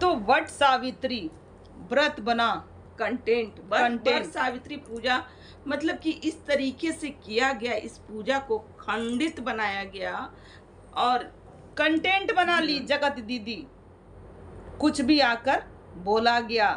तो वट सावित्री व्रत बना कंटेंट कंटेंट। सावित्री पूजा मतलब कि इस तरीके से किया गया, इस पूजा को खंडित बनाया गया और कंटेंट बना ली जगत दीदी। कुछ भी आकर बोला गया।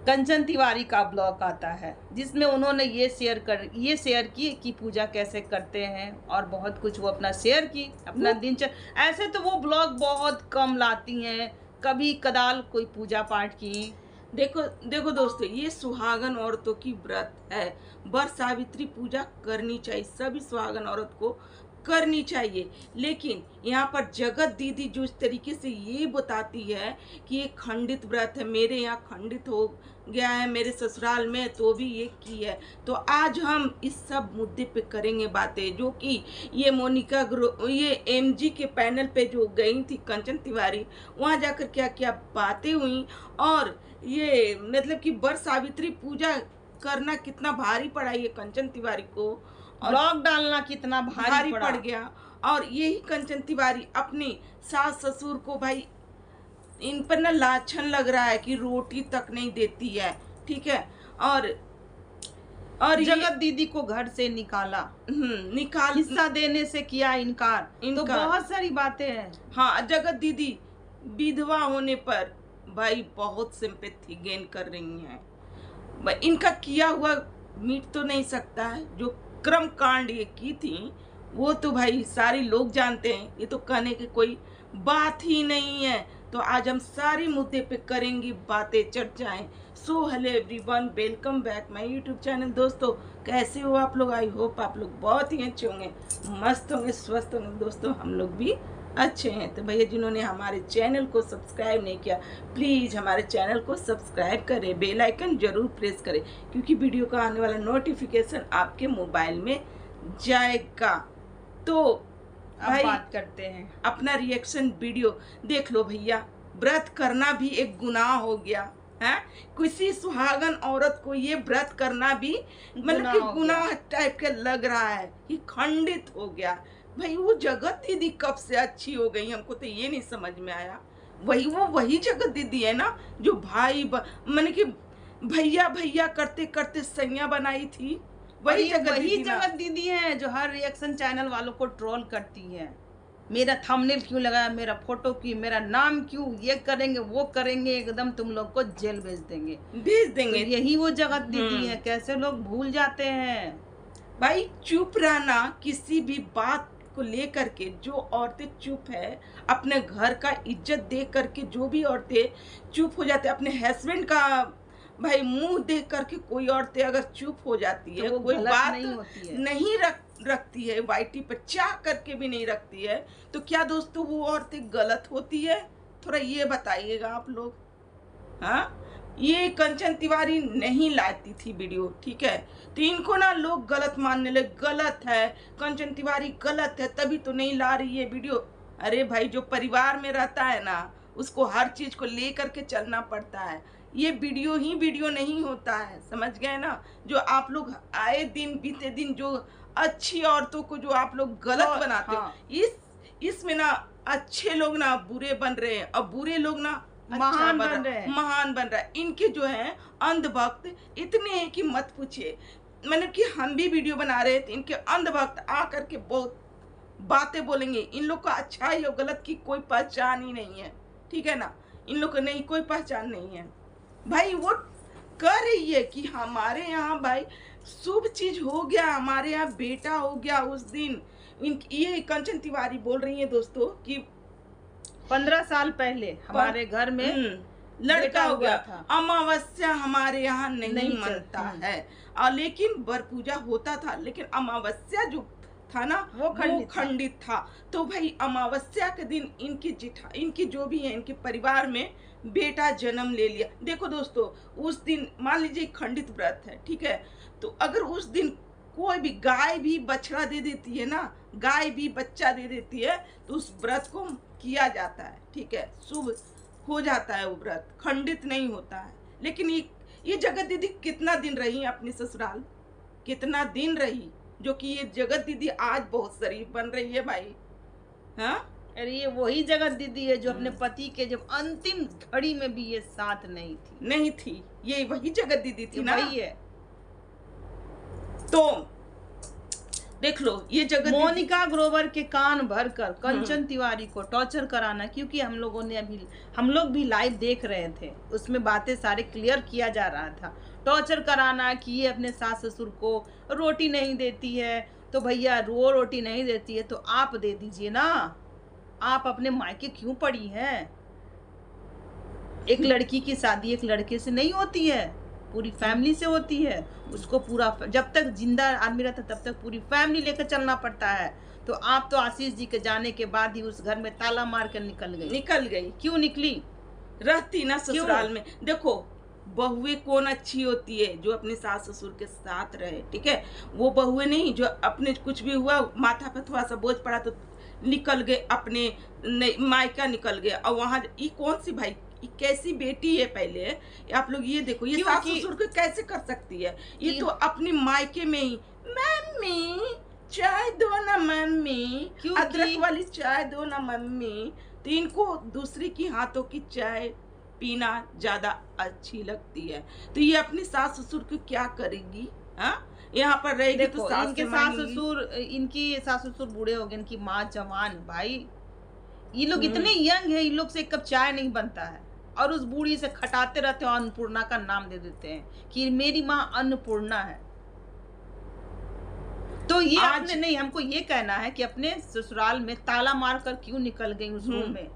कंचन तिवारी का ब्लॉग आता है जिसमें उन्होंने ये शेयर की कि पूजा कैसे करते हैं और बहुत कुछ वो अपना शेयर की, अपना दिनचर्या। ऐसे तो वो ब्लॉग बहुत कम लाती हैं, कभी कदाल कोई पूजा पाठ की। देखो देखो दोस्तों, ये सुहागन औरतों की व्रत है। वर सावित्री पूजा करनी चाहिए, सभी सुहागन औरत को करनी चाहिए। लेकिन यहाँ पर जगत दीदी जो इस तरीके से ये बताती है कि ये खंडित व्रत है, मेरे यहाँ खंडित हो गया है, मेरे ससुराल में तो भी ये की है। तो आज हम इस सब मुद्दे पे करेंगे बातें, जो कि ये मोनिका ये एमजी के पैनल पे जो गई थी कंचन तिवारी, वहाँ जाकर क्या क्या बातें हुई और ये मतलब कि वर सावित्री पूजा करना कितना भारी पड़ा ये कंचन तिवारी को, ब्लॉग डालना कितना भारी पड़ गया। और यही कंचन तिवारी अपने सास ससुर को भाई इन पर ना लाछन लग रहा है कि रोटी तक नहीं देती है, ठीक है। और जगत दीदी को घर से निकाला, हिस्सा देने से किया इनकार। तो बहुत सारी बातें हैं। हाँ, जगत दीदी विधवा होने पर भाई बहुत सिंपैथी गेन कर रही हैं। इनका किया हुआ मिट तो नहीं सकता है। जो क्रम कांड ये की थी वो तो भाई सारे लोग जानते हैं, ये तो कहने की कोई बात ही नहीं है। तो आज हम सारी मुद्दे पे करेंगे बातें, चर्चाएं। So hello everyone, welcome back my YouTube channel. दोस्तों कैसे हो आप लोग? आई होप आप लोग बहुत ही अच्छे होंगे, मस्त होंगे, स्वस्थ होंगे। दोस्तों हम लोग भी अच्छे हैं। तो भैया जिन्होंने हमारे चैनल को सब्सक्राइब नहीं किया, प्लीज़ हमारे चैनल को सब्सक्राइब करें, बेल आइकन जरूर प्रेस करें, क्योंकि वीडियो का आने वाला नोटिफिकेशन आपके मोबाइल में जाएगा। तो भाई बात करते हैं, अपना रिएक्शन वीडियो देख लो भैया। व्रत करना भी एक गुनाह हो गया है। किसी सुहागन औरत को ये व्रत करना भी मतलब कि गुनाह टाइप के लग रहा है कि खंडित हो गया। भाई वो जगत दीदी कब से अच्छी हो गई, हमको तो ये नहीं समझ में आया। वही जगत दीदी है ना जो मैंने कि भैया भैया करते करते सैया बनाई थी। वही जगत दीदी है जो हर रिएक्शन चैनल वालों को ट्रोल करती है। मेरा थंबनेल क्यों लगाया, मेरा फोटो क्यों, मेरा नाम क्यों, ये करेंगे वो करेंगे, एकदम तुम लोग को जेल भेज देंगे। तो यही वो जगत दीदी है। कैसे लोग भूल जाते हैं भाई। चुप रहना किसी भी बात को लेकर के, जो औरतें चुप है अपने घर का इज्जत देख करके, जो भी औरतें चुप हो जाते अपने हस्बैंड का भाई मुंह देख करके, कोई औरतें अगर चुप हो जाती है, तो कोई बात नहीं रखती है, वाइटी पर चाह करके भी नहीं रखती है, तो क्या दोस्तों वो औरतें गलत होती है? थोड़ा ये बताइएगा आप लोग। हाँ, ये कंचन तिवारी नहीं लाती थी वीडियो, ठीक है, तो इनको ना लोग गलत मानने लगे। गलत है, कंचन तिवारी गलत है तभी तो नहीं ला रही है वीडियो। अरे भाई, जो परिवार में रहता है ना उसको हर चीज को लेकर के चलना पड़ता है। ये वीडियो ही वीडियो नहीं होता है, समझ गए ना। जो आप लोग आए दिन बीते दिन जो अच्छी औरतों को जो आप लोग गलत बनाते हो, इसमें ना अच्छे लोग ना बुरे बन रहे हैं और बुरे लोग ना महान बन रहा है। इनके जो है अंधभक्त इतने हैं कि मत पूछिए। मतलब कि हम भी वीडियो बना रहे थे, इनके अंधभक्त आकर के बहुत बातें बोलेंगे। इन लोग का अच्छाई और गलत की कोई पहचान ही नहीं है, ठीक है ना। इन लोग को नहीं, कोई पहचान नहीं है भाई। वो कर रही है कि हमारे यहाँ भाई शुभ चीज हो गया, हमारे यहाँ बेटा हो गया उस दिन। ये कंचन तिवारी बोल रही है दोस्तों कि 15 साल पहले हमारे घर में लड़का हो गया था। अमावस्या हमारे यहाँ नहीं मनता है, और लेकिन वर पूजा होता था, लेकिन अमावस्या जो था ना वो खंडित था। तो भाई अमावस्या के दिन इनकी जो भी है, इनके परिवार में बेटा जन्म ले लिया। देखो दोस्तों, उस दिन मान लीजिए खंडित व्रत है, ठीक है, तो अगर उस दिन कोई भी गाय भी बछड़ा दे देती है ना, गाय भी बच्चा दे देती है, तो उस व्रत को किया जाता है, ठीक है, शुभ हो जाता है, वो व्रत खंडित नहीं होता है। लेकिन ये जगत दीदी कितना दिन रही अपनी ससुराल, कितना दिन रही, जो कि ये जगत दीदी आज बहुत शरीफ बन रही है भाई। हाँ, अरे ये वही जगत दीदी है जो अपने पति के जब अंतिम घड़ी में भी ये साथ नहीं थी। नहीं थी, ये वही जगत दीदी थी ये ना। वही है। तो देख लो ये जगत दीदी, मोनिका ग्रोवर के कान भरकर कंचन तिवारी को टॉर्चर कराना, क्योंकि हम लोग भी लाइव देख रहे थे, उसमें बातें सारे क्लियर किया जा रहा था। टॉर्चर कराना कि ये अपने सास ससुर को रोटी नहीं देती है, तो भैया वो रोटी नहीं देती है तो आप दे दीजिए ना। आप अपने मायके क्यों पड़ी हैं? एक लड़की की शादी एक लड़के से नहीं होती है, पूरी फैमिली से होती है। उसको पूरा, जब तक जिंदा आदमी रहता तब तक पूरी फैमिली लेकर चलना पड़ता है। तो आप तो आशीष जी के जाने के बाद ही उस घर में ताला मार कर निकल गई। क्यों निकली? रहती ना ससुराल में। देखो बहुएं कौन अच्छी होती है? जो अपने सास ससुर के साथ रहे, ठीक है। वो बहुएं नहीं जो अपने कुछ भी हुआ माथा पे थोड़ा सा बोझ पड़ा तो निकल गए, अपने मायका निकल गए। और वहां ये कौन सी भाई, ये कैसी बेटी है? पहले आप लोग ये देखो, ये सास ससुर को कैसे कर सकती है? ये तो अपनी मायके में ही, मम्मी चाय दो ना मम्मी, अदरक वाली चाय दो ना मम्मी। तो इनको दूसरी की हाथों की चाय पीना ज्यादा अच्छी लगती है। तो ये अपनी सास ससुर को क्या करेगी? हाँ, यहाँ पर रहेगी तो इनकी सास ससुर बूढ़े हो गए, इनकी माँ जवान। भाई ये लोग इतने यंग है, इन लोग से एक कप चाय नहीं बनता है, और उस बूढ़ी से खटाते रहते हैं, अन्नपूर्णा का नाम दे देते हैं कि मेरी माँ अन्नपूर्णा है। तो ये आपने नहीं, हमको ये कहना है कि अपने ससुराल में ताला मार कर क्यों निकल गई उस रूम में?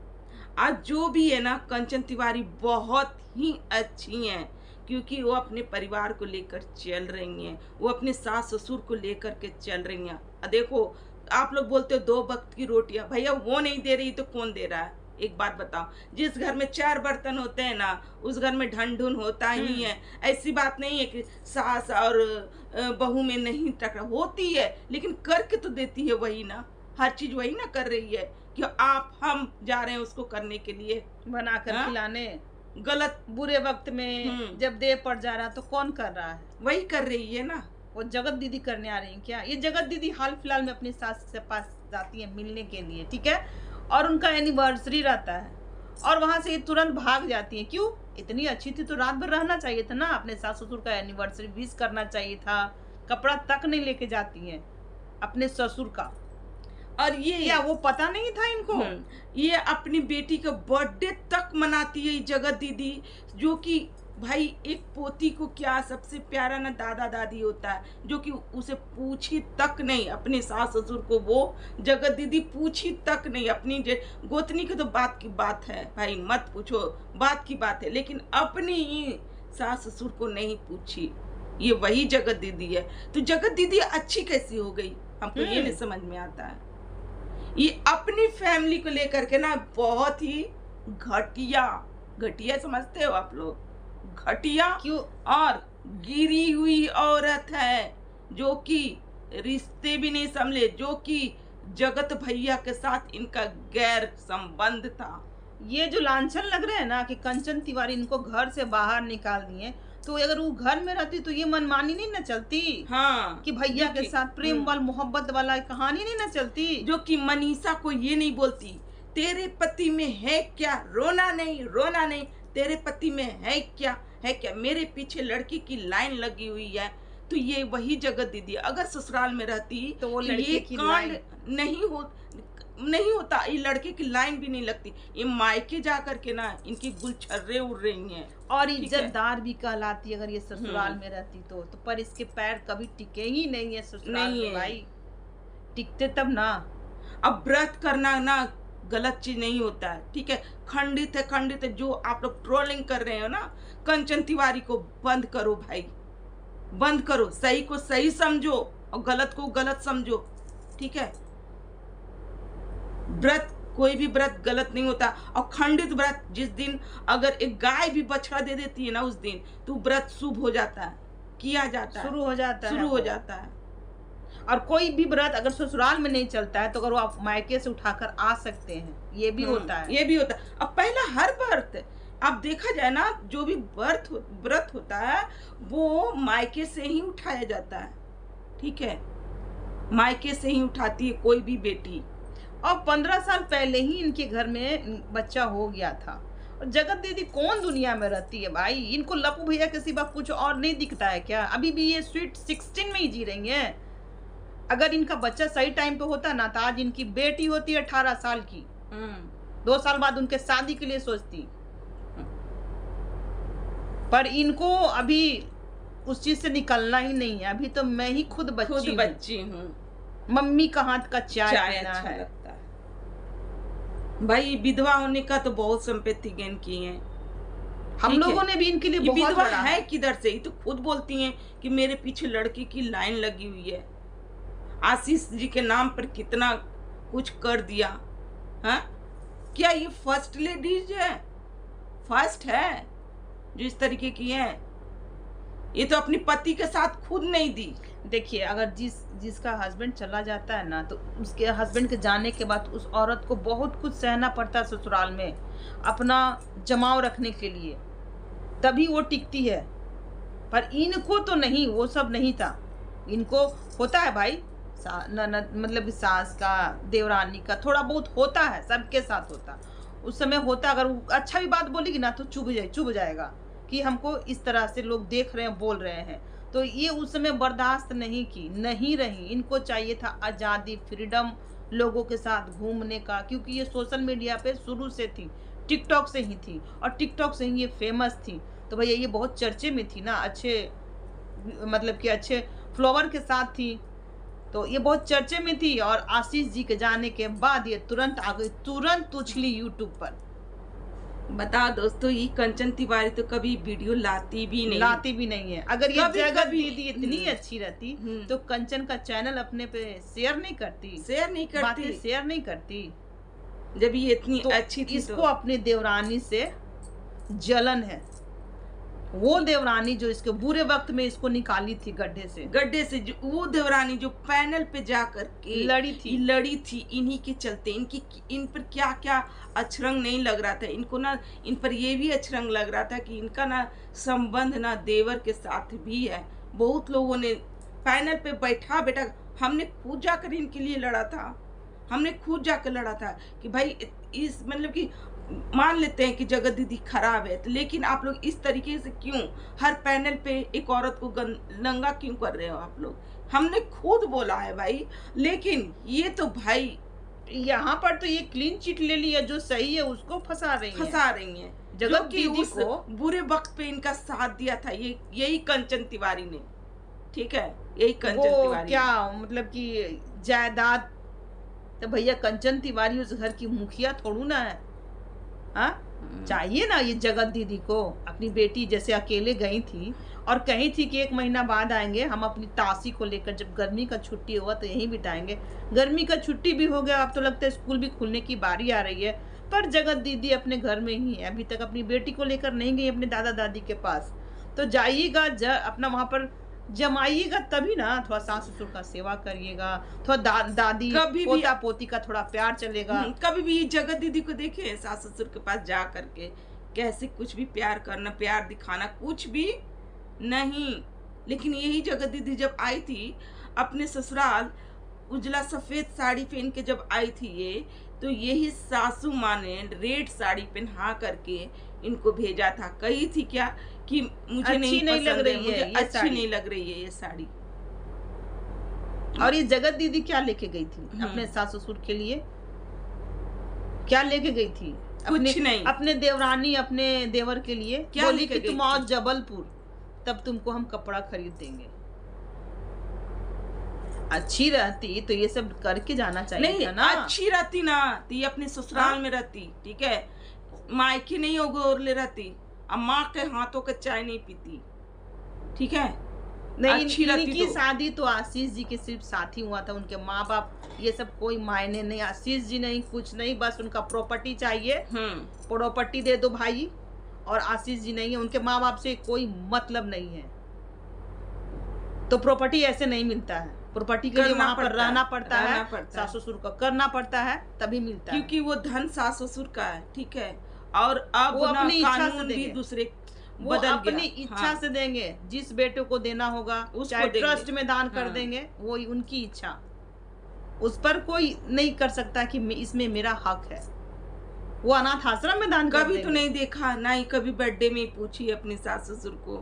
आज जो भी है ना, कंचन तिवारी बहुत ही अच्छी हैं, क्योंकि वो अपने परिवार को लेकर चल रही हैं, वो अपने सास ससुर को लेकर के चल रही हैं। देखो आप लोग बोलते हो 2 वक्त की रोटियां, भैया वो नहीं दे रही तो कौन दे रहा है? एक बात बताओ, जिस घर में 4 बर्तन होते हैं ना, उस घर में ढंढुन होता ही है। ऐसी बात नहीं है कि सास और बहू में नहीं टकराव होती है, लेकिन करके तो देती है वही ना, हर चीज वही ना कर रही है कि आप हम जा रहे हैं उसको करने के लिए, बनाकर खिलाने। गलत बुरे वक्त में जब देह पड़ जा रहा तो कौन कर रहा है? वही कर रही है ना। वो जगत दीदी करने आ रही है क्या? ये जगत दीदी हाल फिलहाल में अपनी सास से पास जाती है मिलने के लिए, ठीक है, और उनका एनिवर्सरी रहता है, और वहां से ये तुरंत भाग जाती है। क्यों? इतनी अच्छी थी तो रात भर रहना चाहिए था ना, अपने सास ससुर का एनिवर्सरी विश करना चाहिए था। कपड़ा तक नहीं लेके जाती है अपने ससुर का। और ये या वो पता नहीं था इनको? ये अपनी बेटी का बर्थडे तक मनाती है जगत दीदी, जो कि भाई एक पोती को क्या सबसे प्यारा ना दादा दादी होता है, जो कि उसे पूछी तक नहीं, अपने सास ससुर को वो जगत दीदी पूछी तक नहीं। अपनी गोतनी की तो बात की बात है भाई, मत पूछो, बात की बात है, लेकिन अपनी सास ससुर को नहीं पूछी। ये वही जगत दीदी है। तो जगत दीदी अच्छी कैसी हो गई? हमको ये नहीं समझ में आता है। ये अपनी फैमिली को लेकर के ना बहुत ही घटिया समझते हो आप लोग? घटिया क्यों? और गिरी हुई औरत है, जो कि रिश्ते भी नहीं संभले, जो कि जगत भैया के साथ इनका गैर संबंध था। ये जो लांछन लग रहे हैं ना कि कंचन तिवारी इनको घर से बाहर निकाल दिए, तो अगर वो घर में रहती तो ये मनमानी नहीं ना चलती। हाँ, कि भैया के साथ प्रेम वाला मोहब्बत वाला कहानी नहीं ना चलती। जो कि मनीषा को ये नहीं बोलती तेरे पति में है क्या, रोना नहीं, तेरे पति में है क्या, मेरे पीछे लड़की की लाइन लगी हुई है। तो ये वही जगत दीदी अगर ससुराल में रहती तो वो लड़के की कांड नहीं होता, ये लड़के की लाइन भी नहीं लगती। ये मायके जा करके ना इनकी गुलछर्रे उड़ रही हैं, और इज्जतदार भी कहलाती अगर ये ससुराल में रहती तो पर इसके पैर कभी टिके ही नहीं है ससुराल में। भाई टिकते तब ना। अब व्रत करना ना गलत चीज नहीं होता है, ठीक है। खंडित है। जो आप लोग ट्रोलिंग कर रहे हो ना, कंचन तिवारी को बंद करो भाई, बंद करो। सही को सही समझो और गलत को गलत समझो, ठीक है। व्रत, कोई भी व्रत गलत नहीं होता। और खंडित व्रत, जिस दिन अगर एक गाय भी बछड़ा दे देती है ना, उस दिन तो व्रत शुभ हो जाता है, किया जाता है, शुरू हो जाता है। और कोई भी व्रत अगर ससुराल में नहीं चलता है तो अगर वो आप मायके से उठाकर आ सकते हैं, ये भी होता है, ये भी होता है। अब पहला हर व्रत आप देखा जाए ना, जो भी व्रत होता है वो मायके से ही उठाया जाता है, ठीक है। मायके से ही उठाती है कोई भी बेटी। और 15 साल पहले ही इनके घर में बच्चा हो गया था। और जगत दीदी कौन दुनिया में रहती है भाई? इनको लपू भैया के सिवा कुछ और नहीं दिखता है क्या? अभी भी ये स्वीट 16 में ही जी रही हैं। अगर इनका बच्चा सही टाइम पे होता ना तो आज इनकी बेटी होती 18 साल की, 2 साल बाद उनके शादी के लिए सोचती। पर इनको अभी उस चीज से निकलना ही नहीं है। अभी तो मैं ही खुद बच्ची हूँ। मम्मी का हाथ का चाय पीना अच्छा है। लगता है भाई। विधवा होने का तो बहुत संपत्ति गेन की है। हम लोगों ने भी इनके लिए बहुत विधवा लड़ा है किधर से? ये तो खुद बोलती हैं कि मेरे पीछे लड़की की लाइन लगी हुई है। आशीष जी के नाम पर कितना कुछ कर दिया। हाँ, क्या ये फर्स्ट लेडीज है? फर्स्ट है जो इस तरीके की है। ये तो अपने पति के साथ खुद नहीं दी। देखिए, अगर जिसका हस्बैंड चला जाता है ना तो उसके हस्बैंड के जाने के बाद उस औरत को बहुत कुछ सहना पड़ता है ससुराल में, अपना जमाव रखने के लिए, तभी वो टिकती है। पर इनको तो नहीं, वो सब नहीं था। इनको होता है भाई, मतलब सास का, देवरानी का थोड़ा बहुत होता है, सबके साथ होता। उस समय होता, अगर वो अच्छा भी बात बोलेगी ना तो चुभ जाएगा कि हमको इस तरह से लोग देख रहे हैं, बोल रहे हैं। तो ये उस समय बर्दाश्त नहीं की, नहीं रही। इनको चाहिए था आज़ादी, फ्रीडम, लोगों के साथ घूमने का, क्योंकि ये सोशल मीडिया पे शुरू से थी, टिकटॉक से ही थी और टिकटॉक से ही ये फेमस थी। तो भैया ये बहुत चर्चे में थी ना, अच्छे मतलब कि अच्छे फ्लोवर के साथ थी, तो ये बहुत चर्चे में थी। और आशीष जी के जाने के बाद ये तुरंत आ गई, तुरंत उछली यूट्यूब पर। बताओ दोस्तों, ये कंचन तिवारी तो कभी वीडियो लाती भी नहीं है। अगर ये जगत दीदी इतनी अच्छी रहती तो कंचन का चैनल अपने पे शेयर नहीं करती, बातें शेयर नहीं करती। जब ये इतनी अच्छी थी इसको अपनी देवरानी से जलन है। वो देवरानी जो इसके बुरे वक्त में इसको निकाली थी गड्ढे से वो देवरानी जो पैनल पे जा करके लड़ी थी इन्हीं के चलते। इन पर क्या क्या अछरंग नहीं लग रहा था इनको ना, इन पर ये भी अछरंग लग रहा था कि इनका ना संबंध ना देवर के साथ भी है। बहुत लोगों ने पैनल पे बैठा हमने खुद जाकर इनके लिए लड़ा था। हमने खुद जाकर लड़ा था कि भाई इस मतलब कि मान लेते हैं कि जगत दीदी खराब है, तो लेकिन आप लोग इस तरीके से क्यों हर पैनल पे एक औरत को नंगा क्यों कर रहे हो आप लोग? हमने खुद बोला है भाई। लेकिन ये तो भाई यहाँ पर तो ये क्लीन चिट ले लिया, जो सही है उसको फंसा रही है। जगत दीदी को बुरे वक्त पे इनका साथ दिया था यही कंचन तिवारी ने। ठीक है, यही कंचन तिवारी क्या मतलब कि जायदाद, तो भैया कंचन तिवारी उस घर की मुखिया थोड़ू ना है। हाँ, चाहिए ना ये जगत दीदी को। अपनी बेटी जैसे अकेले गई थी और कही थी कि 1 महीना बाद आएंगे, हम अपनी तासी को लेकर, जब गर्मी का छुट्टी हुआ तो यहीं बिताएंगे। गर्मी का छुट्टी भी हो गया, अब तो लगता है स्कूल भी खुलने की बारी आ रही है, पर जगत दीदी अपने घर में ही है। अभी तक अपनी बेटी को लेकर नहीं गई अपने दादा दादी के पास। तो जाइएगा, अपना वहां पर जमाइएगा, तभी ना थोड़ा सास ससुर का सेवा करिएगा, थोड़ा दादी पोता पोती का थोड़ा प्यार चलेगा। कभी भी जगत दीदी को देखे सास ससुर के पास जा करके कैसे कुछ भी प्यार करना, प्यार दिखाना, कुछ भी नहीं। लेकिन यही जगत दीदी जब आई थी अपने ससुराल, उजला सफेद साड़ी पहन के जब आई थी ये, तो यही सासू माँ ने रेड साड़ी पहना करके इनको भेजा था। कही थी क्या कि मुझे नहीं लग रही है, अच्छी नहीं लग रही है ये साड़ी। और ये जगत दीदी क्या लेके गई थी अपने सास ससुर के लिए? क्या लेके गई थी? कुछ नहीं। अपने देवरानी, अपने देवर के लिए क्या बोली कि तुम आओ जबलपुर, तब तुमको हम कपड़ा खरीद देंगे। अच्छी रहती तो ये सब करके जाना चाहिए था ना। अच्छी रहती ना तो ये अपने ससुराल में रहती, ठीक है, मायके नहीं ओगोरले रहती, माँ के हाथों का चाय नहीं पीती, ठीक है। नहीं, इनकी शादी तो आशीष जी के सिर्फ साथी हुआ था, उनके माँ बाप ये सब कोई मायने नहीं। आशीष जी नहीं, कुछ नहीं, बस उनका प्रॉपर्टी चाहिए, प्रॉपर्टी दे दो भाई। और आशीष जी नहीं है, उनके माँ बाप से कोई मतलब नहीं है। तो प्रॉपर्टी ऐसे नहीं मिलता है, प्रॉपर्टी के लिए वहाँ पर रहना पड़ता है, सास ससुर का करना पड़ता है, तभी मिलता है। क्योंकि वो धन सास ससुर का है, ठीक है। और अब वो अपनी इच्छा से भी दूसरे वो अपनी इच्छा से देंगे, जिस बेटे को देना होगा, चाहे ट्रस्ट में दान कर देंगे, वो उनकी इच्छा। उस पर कोई नहीं कर सकता कि इसमें मेरा हक है। वो अनाथ आश्रम में दान कर कभी तो देंगे। नहीं देखा, ना ही कभी बर्थडे में पूछी अपने सास ससुर को,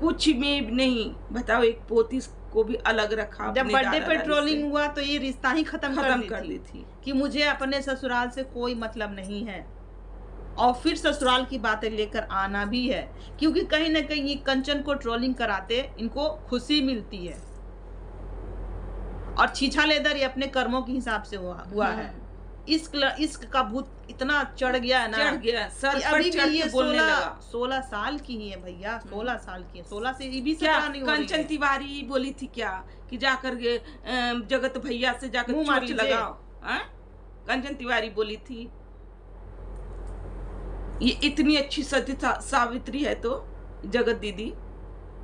कुछ में भी नहीं। बताओ, एक पोती को भी अलग रखा। जब अपने बर्थडे दादा पे दादी ट्रोलिंग से। हुआ तो ये रिश्ता ही खत्म कर दी थी कि मुझे अपने ससुराल से कोई मतलब नहीं है, और फिर ससुराल की बातें लेकर आना भी है, क्योंकि कहीं ना कहीं ये कंचन को ट्रोलिंग कराते इनको खुशी मिलती है। और छीछा लेदर ये अपने कर्मों के हिसाब से हुआ है। इश्क का भूत इतना चढ़ गया है ना, चढ़ गया सर कि पर अभी चढ़ भी के ये बोलने लगा। 16 साल की ही है भैया, 16 साल की है। 16 से ये भी क्या 17 नहीं हो रही कंचन है। तिवारी बोली थी क्या कि जाकर के जगत भैया से जाकर मुंह चोट मारी लगाओ? हाँ? कंचन तिवारी बोली थी। ये इतनी अच्छी सती सावित्री है तो जगत दीदी,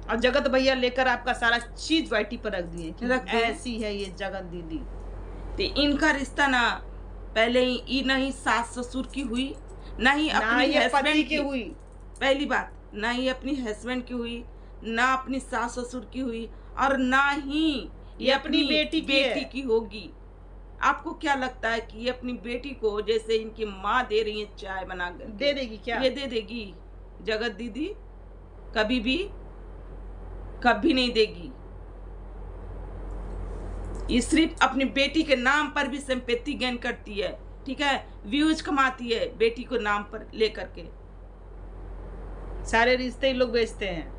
और जगत भैया लेकर आपका सारा चीज वाइटी पर रख दिए कि रख दिए। ऐसी है ये जगत दीदी। तो इनका रिश्ता ना पहले ही ना ही सास ससुर की हुई, ना ही ना अपनी ये पति हस्बैंड की की हुई। पहली बात, ना ही अपनी हस्बैंड की हुई, ना अपनी सास ससुर की हुई, और ना ही ये अपनी बेटी की होगी। आपको क्या लगता है कि ये अपनी बेटी को जैसे इनकी माँ दे रही है चाय बना कर, दे देगी क्या? ये दे देगी जगत दीदी? कभी भी कभी नहीं देगी। ये सिर्फ अपनी बेटी के नाम पर भी संपत्ति गेन करती है, ठीक है, व्यूज कमाती है बेटी को नाम पर लेकर के। सारे रिश्ते ही लोग बेचते हैं,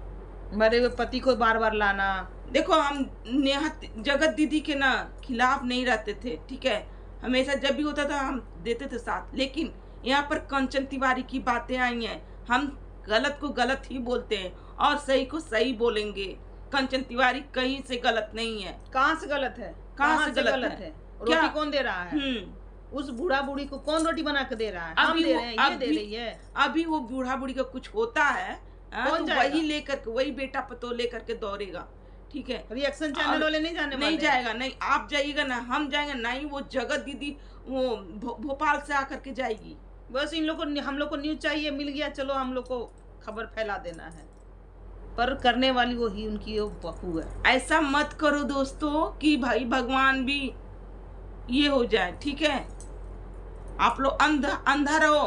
मरे हुए पति को बार बार लाना। देखो, हम नेहा जगत दीदी के ना खिलाफ नहीं रहते थे, ठीक है, हमेशा जब भी होता था हम देते थे साथ, लेकिन यहाँ पर कंचन तिवारी की बातें आई हैं। हम गलत को गलत ही बोलते हैं और सही को सही बोलेंगे। कंचन तिवारी कहीं से गलत नहीं है। कहाँ से गलत है? कहाँ से गलत है? क्या? रोटी कौन दे रहा है? उस बूढ़ा बूढ़ी को कौन रोटी बना के दे रहा है? हम दे रहे हैं, ये दे रही है। अभी वो बूढ़ा बूढ़ी का कुछ होता है कौन तो जाएगा? वही लेकर के, वही बेटा पतो लेकर के दौड़ेगा, ठीक है। रिएक्शन चैनल वाले नहीं जाने नहीं वाले। जाएगा, नहीं आप जाइएगा ना हम जाएंगे, ना ही वो जगत दीदी वो भोपाल से आकर के जाएगी। बस इन लोग को, हम लोग को न्यूज चाहिए, मिल गया, चलो हम लोग को खबर फैला देना है, पर करने वाली वो ही उनकी वो बहू है। ऐसा मत करो दोस्तों कि भाई भगवान भी ये हो जाए, ठीक है। आप लोग अंधा रहो,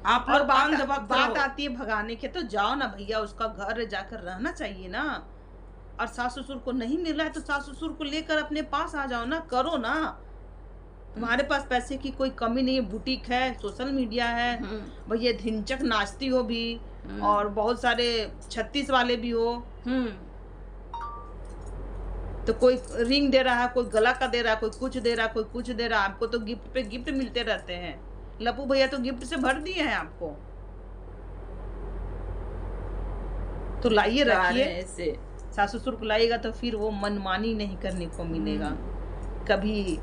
आप और लोग बात आती है भगाने के, तो जाओ ना भैया, उसका घर जाकर रहना चाहिए ना। और सास ससुर को नहीं मिल रहा है तो सास ससुर को लेकर अपने पास आ जाओ ना, करो ना। तुम्हारे पास पैसे की कोई कमी नहीं है, बुटीक है, सोशल मीडिया है, भैया धिनचक नाचती हो भी, और बहुत सारे 36 वाले भी हो, तो कोई रिंग दे रहा है, कोई गला का दे रहा है, कोई कुछ दे रहा है, कोई कुछ दे रहा है। आपको तो गिफ्ट पे गिफ्ट मिलते रहते हैं। लपू भैया तो गिफ्ट से भर दिए हैं आपको, तो लाइए रखिए। ऐसे सास ससुर को लाइएगा तो फिर वो मनमानी नहीं करने को मिलेगा। कभी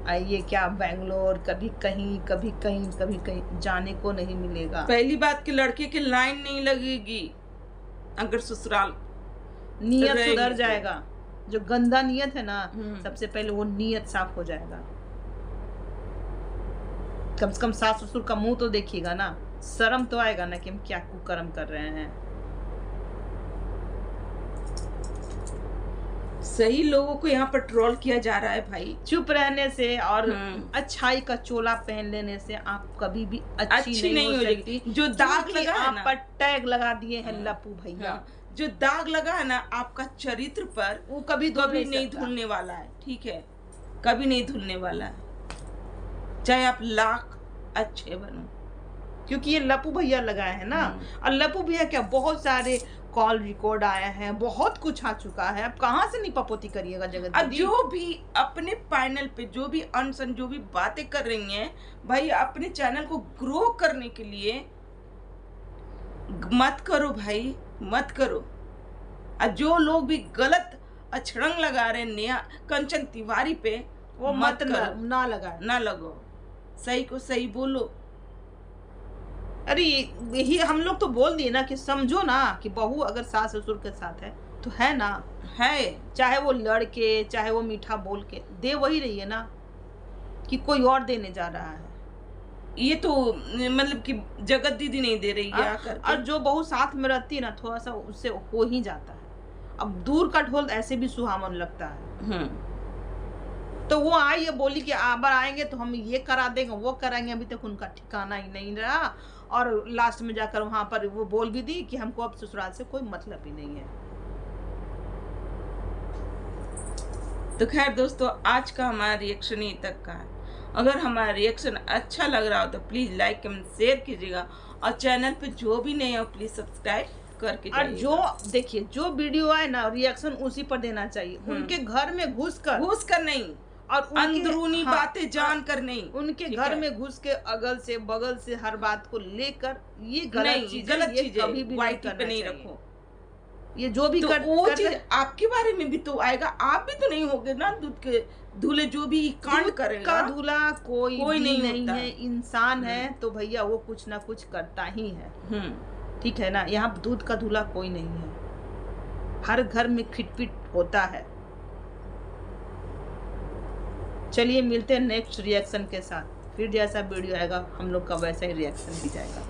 आइए क्या बेंगलोर, कभी कहीं कभी कहीं कभी कहीं जाने को नहीं मिलेगा। पहली बात कि लड़के की लाइन नहीं लगेगी अगर ससुराल नियत रहेगी सुधर तो। जाएगा। जो गंदा नियत है ना, हम्म। सबसे पहले वो नियत साफ हो जाएगा। कम से कम सास ससुर का मुंह तो देखिएगा ना, शर्म तो आएगा ना कि हम क्या कुकर्म कर रहे हैं। सही लोगों को यहाँ पर ट्रोल किया जा रहा है भाई। चुप रहने से और अच्छाई का चोला पहन लेने से आप कभी भी अच्छी नहीं हो सकती। जो दाग लगा है आप ना, पर टैग लगा दिए हैं लपू भैया, जो दाग लगा है ना आपका चरित्र पर, वो कभी नहीं धुलने वाला है, ठीक है, कभी नहीं धुलने वाला है, चाहे आप लाख अच्छे बनो। क्योंकि ये लपू भैया लगाए हैं ना। और लपू भैया क्या, बहुत सारे कॉल रिकॉर्ड आया है, बहुत कुछ आ चुका है। अब कहाँ से निपापोती करिएगा जगत अब दीदी? जो भी अपने पैनल पे जो भी अनसन जो भी बातें कर रही हैं भाई, अपने चैनल को ग्रो करने के लिए मत करो भाई, मत करो। और जो लोग भी गलत अछड़ंग लगा रहे हैं नेहा कंचन तिवारी पे, वो मत ना लगाए, ना लगो, सही को सही बोलो। अरे यही हम लोग तो बोल दिए ना कि समझो ना कि बहू अगर सास ससुर के साथ है तो है ना, है, चाहे वो लड़के चाहे वो मीठा बोल के दे, वही रही है ना कि कोई और देने जा रहा है। ये तो मतलब कि जगत दीदी नहीं दे रही है आकर के। और जो बहू साथ में रहती है ना, थोड़ा सा उससे हो ही जाता है। अब दूर का ढोल ऐसे भी सुहावन लगता है। तो वो आई ये बोली कि आबर आएंगे तो हम ये करा देंगे वो कराएंगे, अभी तक उनका ठिकाना ही नहीं रहा। और लास्ट में जाकर वहां पर वो बोल भी दी कि हमको अब ससुराल से कोई मतलब ही नहीं है। तो खैर दोस्तों, आज का हमारा रिएक्शन यहीं तक का है। अगर हमारा रिएक्शन अच्छा लग रहा हो तो प्लीज़ लाइक कमेंट शेयर कीजिएगा, और चैनल पे जो भी नए हो प्लीज़ सब्सक्राइब करके और जो देखिए जो वीडियो आए ना रिएक्शन उसी पर देना चाहिए, उनके घर में घुस कर नहीं, और अंदरूनी बातें जान कर नहीं, उनके घर में घुस के अगल से बगल से हर बात को लेकर ये गलत चीज कभी भी नहीं करना चाहिए। रखो। ये जो भी तो वो चीज आपके बारे में भी तो आएगा, आप भी तो नहीं होगे ना दूध के धूले, जो भी कांड करेगा का दूल्हा कोई भी नहीं है, इंसान है तो भैया वो कुछ ना कुछ करता ही है। ठीक है ना, यहाँ दूध का दूल्हा कोई नहीं है, हर घर में खिटपिट होता है। चलिए मिलते हैं नेक्स्ट रिएक्शन के साथ, फिर जैसा वीडियो आएगा हम लोग का वैसा ही रिएक्शन भी जाएगा।